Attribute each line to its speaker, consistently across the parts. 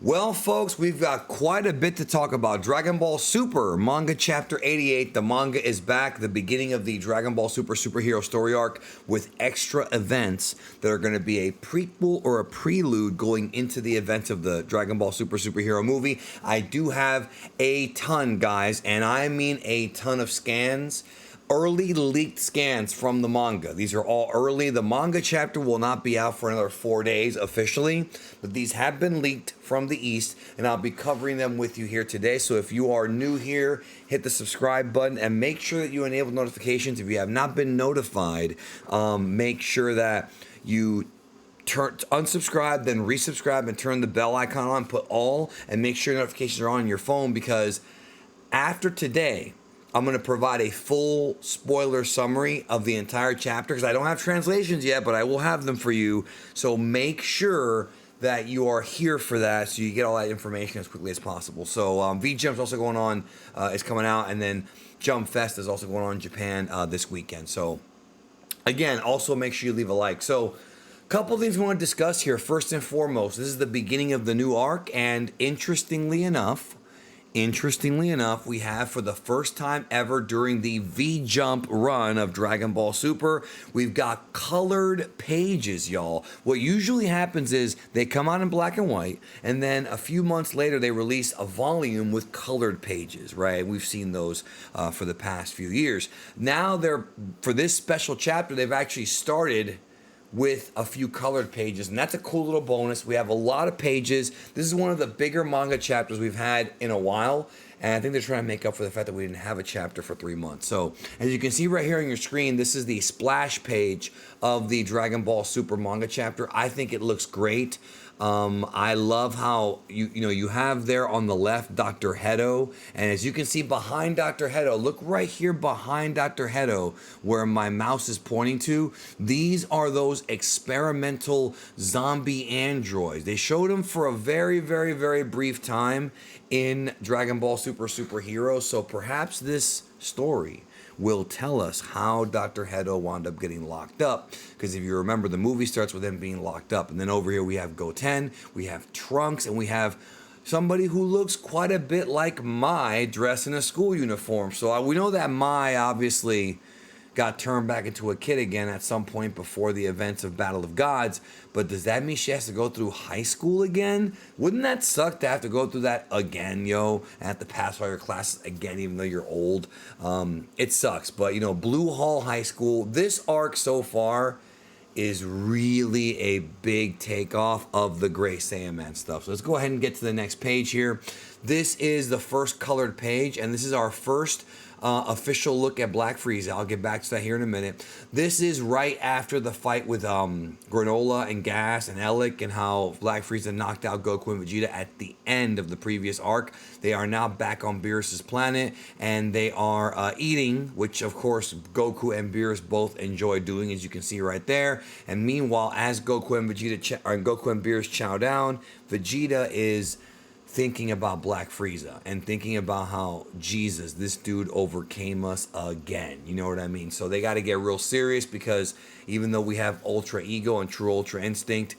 Speaker 1: Well, folks, we've got quite a bit to talk about. Dragon Ball Super, manga chapter 88. The manga is back, the beginning of the Dragon Ball Super superhero story arc with extra events that are going to be a prequel or a prelude going into the events of the Dragon Ball Super superhero movie. I do have a ton, guys, and I mean a ton of scans. Early leaked scans from the manga. These are all early. The manga chapter will not be out for another 4 days officially, but these have been leaked from the East, and I'll be covering them with you here today. So if you are new here, hit the subscribe button and make sure that you enable notifications. If you have not been notified, make sure that you unsubscribe, then resubscribe, and turn the bell icon on. Put all, and make sure notifications are on your phone, because after today, I'm going to provide a full spoiler summary of the entire chapter, because I don't have translations yet, but I will have them for you. So make sure that you are here for that, so you get all that information as quickly as possible. So V-Jump's also going on, is coming out, and then Jump Fest is also going on in Japan this weekend. So again, also make sure you leave a like. So a couple things we want to discuss here. First and foremost, this is the beginning of the new arc, and interestingly enough, we have, for the first time ever during the V-Jump run of Dragon Ball Super, we've got colored pages, y'all. What usually happens is they come out in black and white, and then a few months later they release a volume with colored pages, right? We've seen those for the past few years. Now for this special chapter, they've actually started with a few colored pages, and that's a cool little bonus. We have a lot of pages. This is one of the bigger manga chapters we've had in a while, and I think they're trying to make up for the fact that we didn't have a chapter for 3 months. So as you can see right here on your screen, this is the splash page of the Dragon Ball Super manga chapter. I think it looks great. I love how you have there on the left Dr. Hedo, and as you can see behind Dr. Hedo, look right here behind Dr. Hedo where my mouse is pointing to. These are those experimental zombie androids. They showed them for a very, very, very brief time in Dragon Ball Super Superhero, so perhaps this story will tell us how Dr. Hedo wound up getting locked up. Because if you remember, the movie starts with him being locked up. And then over here we have Goten, we have Trunks, and we have somebody who looks quite a bit like Mai dressed in a school uniform. So we know that Mai obviously got turned back into a kid again at some point before the events of Battle of Gods. But does that mean she has to go through high school again? Wouldn't that suck to have to go through that again, yo? And have to pass all your classes again, even though you're old. It sucks. But, Blue Hall High School, this arc so far is really a big takeoff of the Gray Saiyaman stuff. So let's go ahead and get to the next page here. This is the first colored page, and this is our first official look at Black Frieza. I'll get back to that here in a minute. This is right after the fight with Granola and Gas and Elec, and how Black Frieza knocked out Goku and Vegeta at the end of the previous arc. They are now back on Beerus' planet, and they are eating, which of course Goku and Beerus both enjoy doing, as you can see right there. And meanwhile, as Goku and Beerus chow down, Vegeta is thinking about Black Frieza and thinking about how, Jesus, this dude overcame us again. You know what I mean? So they got to get real serious, because even though we have Ultra Ego and True Ultra Instinct,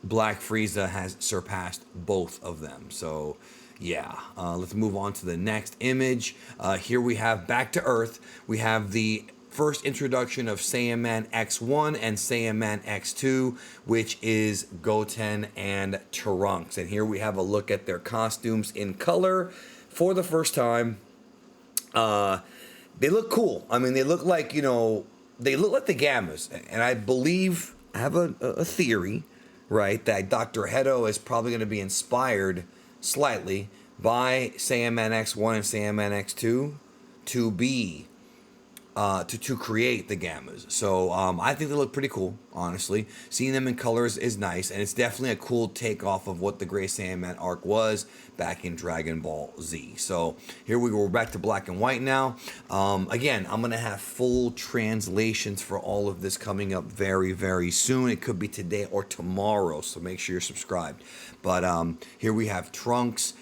Speaker 1: Black Frieza has surpassed both of them. So yeah, let's move on to the next image. Here we have back to Earth. We have the first introduction of Saiyaman X1 and Saiyaman X2, which is Goten and Trunks. And here we have a look at their costumes in color for the first time. They look cool. I mean, they look like, they look like the Gammas. And I believe, I have a theory, right, that Dr. Hedo is probably going to be inspired slightly by Saiyaman X1 and Saiyaman X2 to be to create the Gammas. So I think they look pretty cool, honestly. Seeing them in colors is nice, and it's definitely a cool takeoff of what the Gray Saiyaman arc was back in Dragon Ball Z. So here we go, we're back to black and white now. Again, I'm going to have full translations for all of this coming up very, very soon. It could be today or tomorrow, so make sure you're subscribed. But here we have Trunks.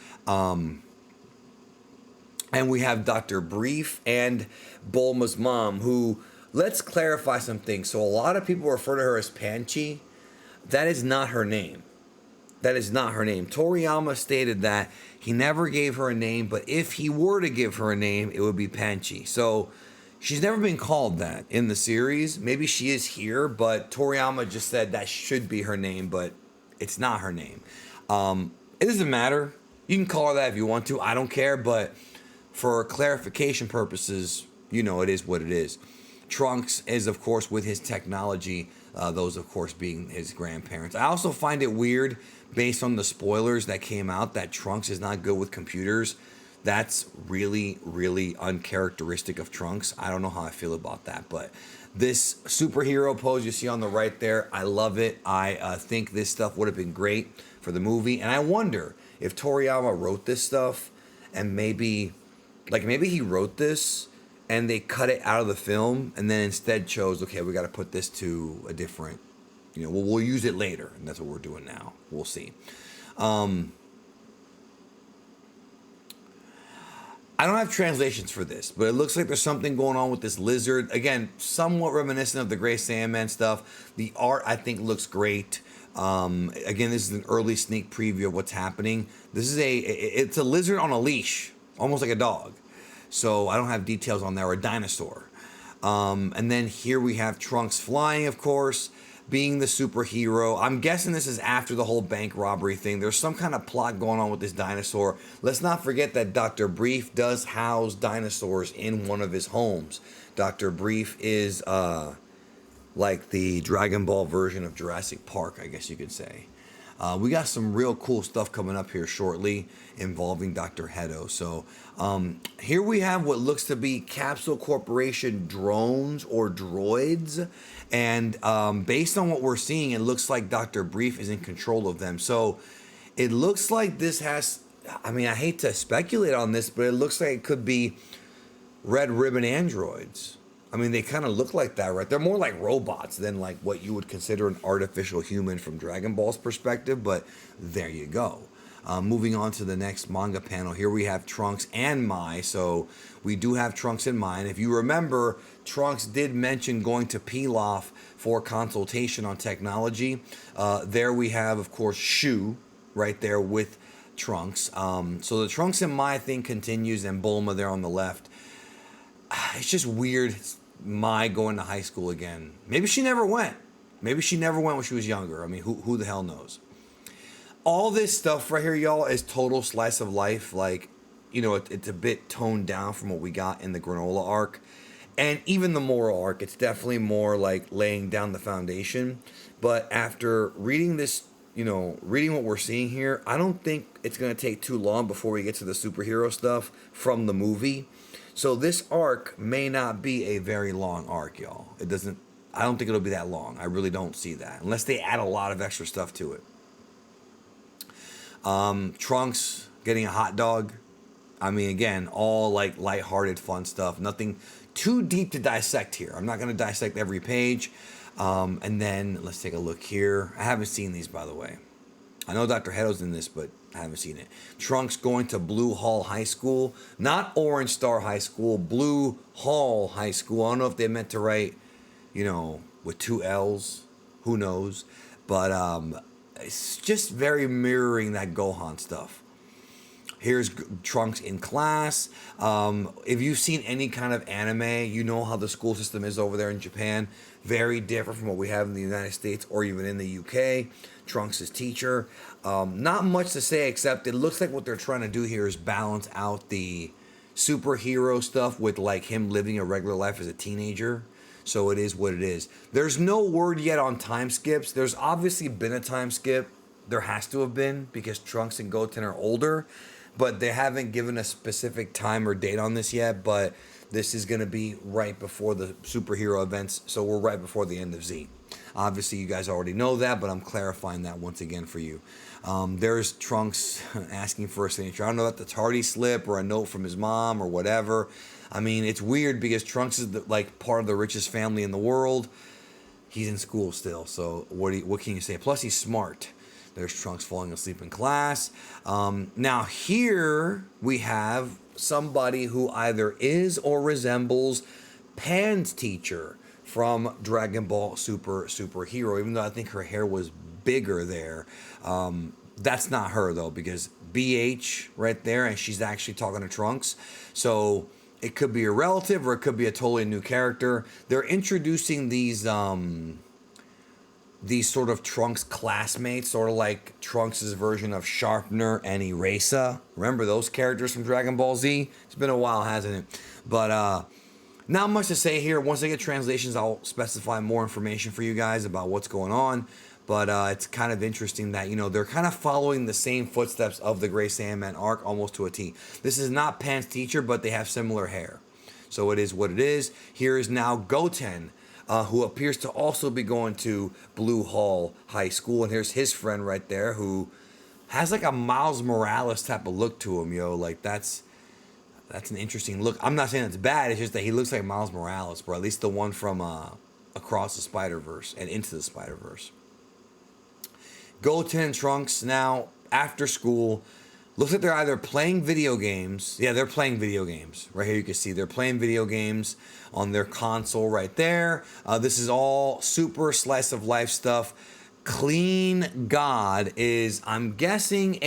Speaker 1: And we have Dr. Brief and Bulma's mom, who, let's clarify some things. So a lot of people refer to her as Panchi. That is not her name. That is not her name. Toriyama stated that he never gave her a name, but if he were to give her a name, it would be Panchi. So she's never been called that in the series. Maybe she is here, but Toriyama just said that should be her name, but it's not her name. It doesn't matter. You can call her that if you want to. I don't care, but for clarification purposes, it is what it is. Trunks is, of course, with his technology, those, of course, being his grandparents. I also find it weird, based on the spoilers that came out, that Trunks is not good with computers. That's really, really uncharacteristic of Trunks. I don't know how I feel about that, but this superhero pose you see on the right there, I love it. I think this stuff would have been great for the movie, and I wonder if Toriyama wrote this stuff, and maybe he wrote this and they cut it out of the film and then instead chose, okay, we got to put this to a different, we'll use it later, and that's what we're doing now. We'll see. I don't have translations for this, but it looks like there's something going on with this lizard. Again, somewhat reminiscent of the Gray Saiyaman stuff. The art, I think, looks great. Again, this is an early sneak preview of what's happening. This is it's a lizard on a leash, almost like a dog. So I don't have details on that, or a dinosaur. And then here we have Trunks flying, of course, being the superhero. I'm guessing this is after the whole bank robbery thing. There's some kind of plot going on with this dinosaur. Let's not forget that Dr. Brief does house dinosaurs in one of his homes. Dr. Brief is like the Dragon Ball version of Jurassic Park, I guess you could say. We got some real cool stuff coming up here shortly involving Dr. Hedo. So here we have what looks to be Capsule Corporation drones or droids. And based on what we're seeing, it looks like Dr. Brief is in control of them. So it looks like this has, I hate to speculate on this, but it looks like it could be red ribbon androids. They kind of look like that, right? They're more like robots than like what you would consider an artificial human from Dragon Ball's perspective, but there you go. Moving on to the next manga panel, here we have Trunks and Mai. So we do have Trunks and Mai. And if you remember, Trunks did mention going to Pilaf for consultation on technology. There we have, of course, Shu right there with Trunks. So the Trunks and Mai thing continues, and Bulma there on the left. It's just weird. Mai going to high school again. Maybe she never went. Maybe she never went when she was younger. Who the hell knows? All this stuff right here, y'all, is total slice of life. Like, it's a bit toned down from what we got in the granola arc. And even the moral arc, it's definitely more like laying down the foundation. But after reading this, reading what we're seeing here, I don't think it's going to take too long before we get to the superhero stuff from the movie. So this arc may not be a very long arc, y'all. I don't think it'll be that long. I really don't see that. Unless they add a lot of extra stuff to it. Trunks getting a hot dog. Again, all like lighthearted, fun stuff. Nothing too deep to dissect here. I'm not going to dissect every page. And then let's take a look here. I haven't seen these, by the way. I know Dr. Hedo's in this, but I haven't seen it. Trunks going to Blue Hall High School. Not Orange Star High School, Blue Hall High School. I don't know if they meant to write, with two L's. Who knows? But it's just very mirroring that Gohan stuff. Here's Trunks in class. If you've seen any kind of anime, you know how the school system is over there in Japan. Very different from what we have in the United States or even in the UK. Trunks' teacher. Not much to say except it looks like what they're trying to do here is balance out the superhero stuff with like him living a regular life as a teenager. So it is what it is. There's no word yet on time skips. There's obviously been a time skip. There has to have been because Trunks and Goten are older. But they haven't given a specific time or date on this yet. But this is going to be right before the superhero events. So we're right before the end of Z. Obviously, you guys already know that, but I'm clarifying that once again for you. There's Trunks asking for a signature. I don't know if that's a tardy slip or a note from his mom or whatever. It's weird because Trunks is part of the richest family in the world. He's in school still, so what can you say? Plus, he's smart. There's Trunks falling asleep in class. Now here we have somebody who either is or resembles Pan's teacher from Dragon Ball Superhero, even though I think her hair was bigger there. That's not her though, because BH right there, and she's actually talking to Trunks. So it could be a relative or it could be a totally new character. They're introducing these sort of Trunks classmates, sort of like Trunks' version of Sharpener and Erasa. Remember those characters from Dragon Ball Z? It's been a while, hasn't it? But not much to say here. Once I get translations, I'll specify more information for you guys about what's going on. But it's kind of interesting that, they're kind of following the same footsteps of the Gray Sandman arc almost to a T. This is not Pan's teacher, but they have similar hair. So it is what it is. Here is now Goten, who appears to also be going to Blue Hall High School. And here's his friend right there who has like a Miles Morales type of look to him, yo. Like that's an interesting look. I'm not saying it's bad. It's just that he looks like Miles Morales, bro. At least the one from Across the Spider-Verse and Into the Spider-Verse. Goten and Trunks now after school. Looks like they're either playing video games. Yeah, they're playing video games. Right here you can see they're playing video games on their console right there. This is all super slice of life stuff. Clean God is, I'm guessing,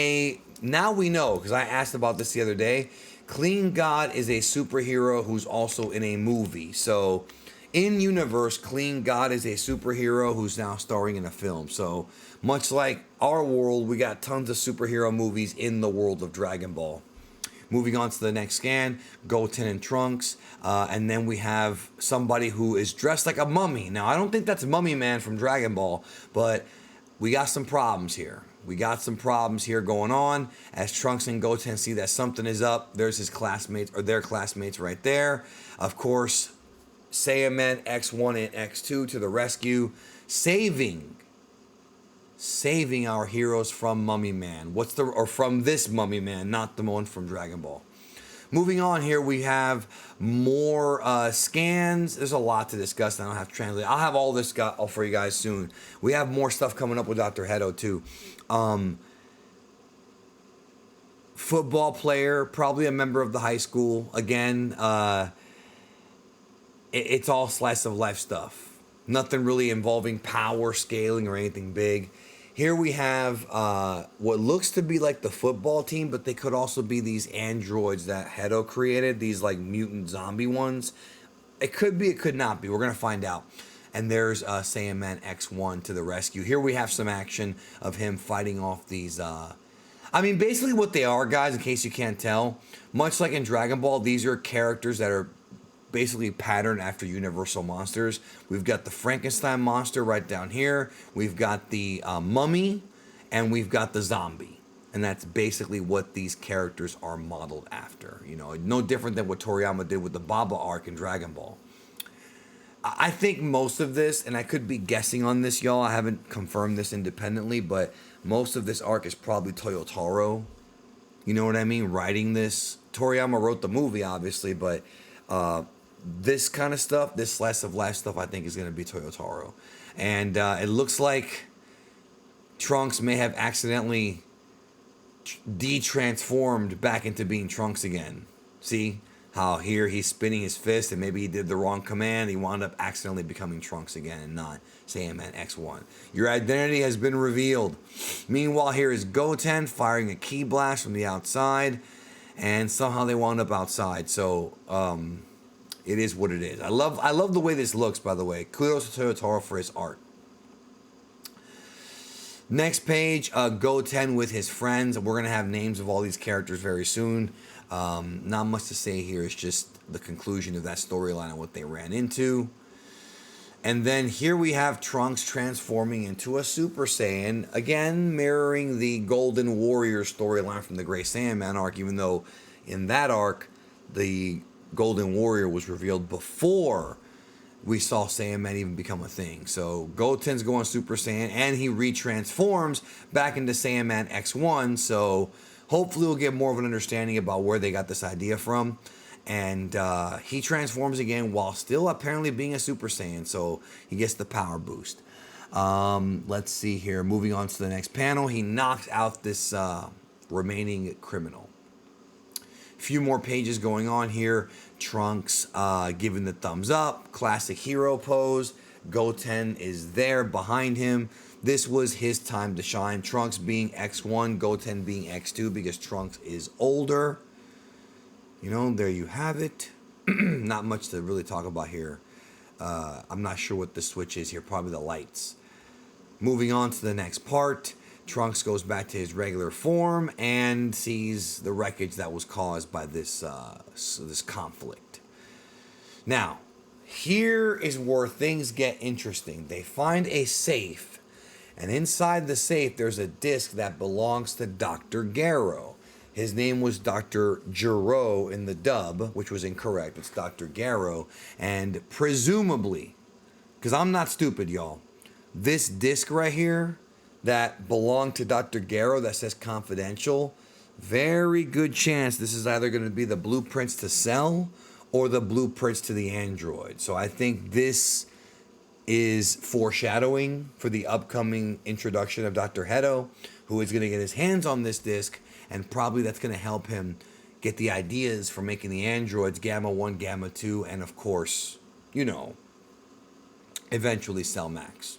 Speaker 1: now we know, because I asked about this the other day. Clean God is a superhero who's also in a movie. So in universe, Clean God is a superhero who's now starring in a film. So much like our world, we got tons of superhero movies in the world of Dragon Ball. Moving on to the next scan, Goten and Trunks. And then we have somebody who is dressed like a mummy. Now, I don't think that's Mummy Man from Dragon Ball, but we got some problems here. We got some problems here going on as Trunks and Goten see that something is up. There's his classmates, or their classmates right there. Of course, Saiyaman X1 and X2 to the rescue, saving our heroes from Mummy Man. Or from this Mummy Man, not the one from Dragon Ball. Moving on here, we have more scans. There's a lot to discuss. I don't have to translate. I'll have all this for you guys soon. We have more stuff coming up with Dr. Hedo too. Football player, probably a member of the high school. Again, it's all slice of life stuff. Nothing really involving power scaling or anything big. Here we have what looks to be like the football team, but they could also be these androids that Hedo created, these like mutant zombie ones. It could be, it could not be. We're going to find out. And there's Saiyaman X1 to the rescue. Here we have some action of him fighting off these... basically what they are, guys, in case you can't tell, much like in Dragon Ball, these are characters that are basically patterned after Universal monsters. We've got the Frankenstein monster right down here. We've got the mummy, and we've got the zombie. And that's basically what these characters are modeled after. No different than what Toriyama did with the Baba arc in Dragon Ball. I think most of this, and I could be guessing on this, y'all, I haven't confirmed this independently, but most of this arc is probably Toyotaro. You know what I mean? Writing this. Toriyama wrote the movie, obviously, but this kind of stuff, this slice of life stuff, I think is going to be Toyotaro. And it looks like Trunks may have accidentally de-transformed back into being Trunks again. See how here he's spinning his fist and maybe he did the wrong command. He wound up accidentally becoming Trunks again and not Saiyaman X1. Your identity has been revealed. Meanwhile, here is Goten firing a ki blast from the outside. And somehow they wound up outside. So it is what it is. I love the way this looks, by the way. Kudos to Toyotaro for his art. Next page, Goten with his friends. We're going to have names of all these characters very soon. Not much to say here. It's just the conclusion of that storyline and what they ran into. And then here we have Trunks transforming into a Super Saiyan. Again, mirroring the Golden Warrior storyline from the Gray Sandman arc, even though in that arc, the Golden Warrior was revealed before we saw Saiyaman even become a thing. So Goten's going Super Saiyan, and he retransforms back into Saiyaman X1. So hopefully we'll get more of an understanding about where they got this idea from. And he transforms again while still apparently being a Super Saiyan. So he gets the power boost. Let's see here. Moving on to the next panel. He knocks out this remaining criminal. A few more pages going on here. Trunks giving the thumbs up. Classic hero pose. Goten is there behind him. this was his time to shine. Trunks being X1, Goten being X2 because Trunks is older. You know, there you have it. Not much to really talk about here. I'm not sure what the switch is here, probably the lights. Moving on to the next part, Trunks goes back to his regular form and sees the wreckage that was caused by this conflict. Now, here is where things get interesting. They find a safe, and inside the safe there's a disc that belongs to Dr. Gero. His name was Dr. Gero in the dub, which was incorrect. It's Dr. Gero, and presumably, because I'm not stupid, y'all, this disc right here that belonged to Dr. Gero that says confidential, very good chance this is either going to be the blueprints to Cell or the blueprints to the android. So I think this is foreshadowing for the upcoming introduction of Dr. Hedo, who is going to get his hands on this disc, and probably that's going to help him get the ideas for making the androids Gamma 1, Gamma 2, and of course, you know, eventually Cell Max.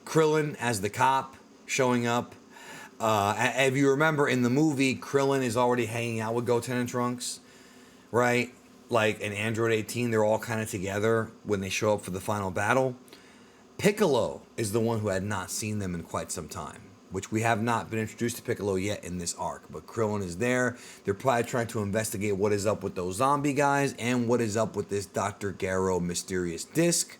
Speaker 1: Krillin as the cop showing up. If you remember in the movie, Krillin is already hanging out with Goten and Trunks, right? Like in Android 18, they're all kind of together when they show up for the final battle. Piccolo is the one who had not seen them in quite some time, which we have not been introduced to Piccolo yet in this arc. But Krillin is there. They're probably trying to investigate what is up with those zombie guys and what is up with this Dr. Gero mysterious disc.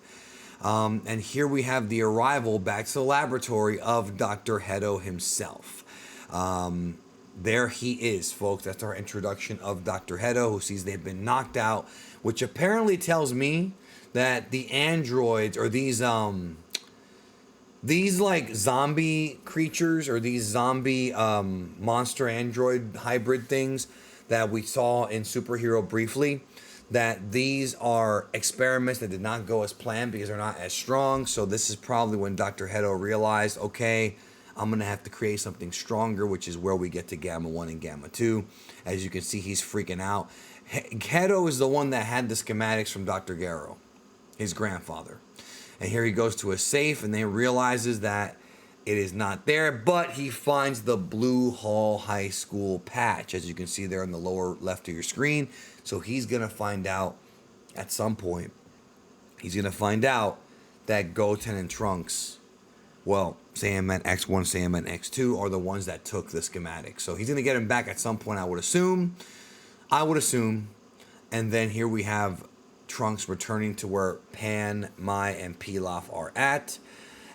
Speaker 1: And here we have the arrival back to the laboratory of Dr. Hedo himself. There he is, folks. That's our introduction of Dr. Hedo, who sees they've been knocked out, which apparently tells me that the androids, or these like zombie creatures, or these zombie monster android hybrid things that we saw in Superhero briefly, that these are experiments that did not go as planned because they're not as strong. So this is probably when Dr. Hedo realized, okay, I'm going to have to create something stronger, which is where we get to Gamma 1 and Gamma 2. As you can see, he's freaking out. Hedo is the one that had the schematics from Dr. Gero, his grandfather. And here he goes to a safe and then realizes that it is not there, but he finds the Blue Hall High School patch, as you can see there in the lower left of your screen. So he's going to find out at some point, he's going to find out that Goten and Trunks, well, Saiyaman X1, Saiyaman X2 are the ones that took the schematics. So he's going to get him back at some point, I would assume. And then here we have Trunks returning to where Pan, Mai, and Pilaf are at.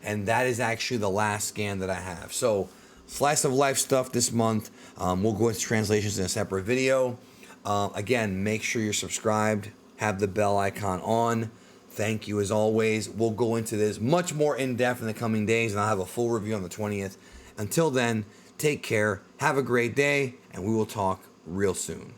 Speaker 1: And that is actually the last scan that I have. So, slice of life stuff this month. We'll go into translations in a separate video. Again, make sure you're subscribed. Have the bell icon on. Thank you as always. We'll go into this much more in depth in the coming days, and I'll have a full review on the 20th. Until then, take care. Have a great day, and we will talk real soon.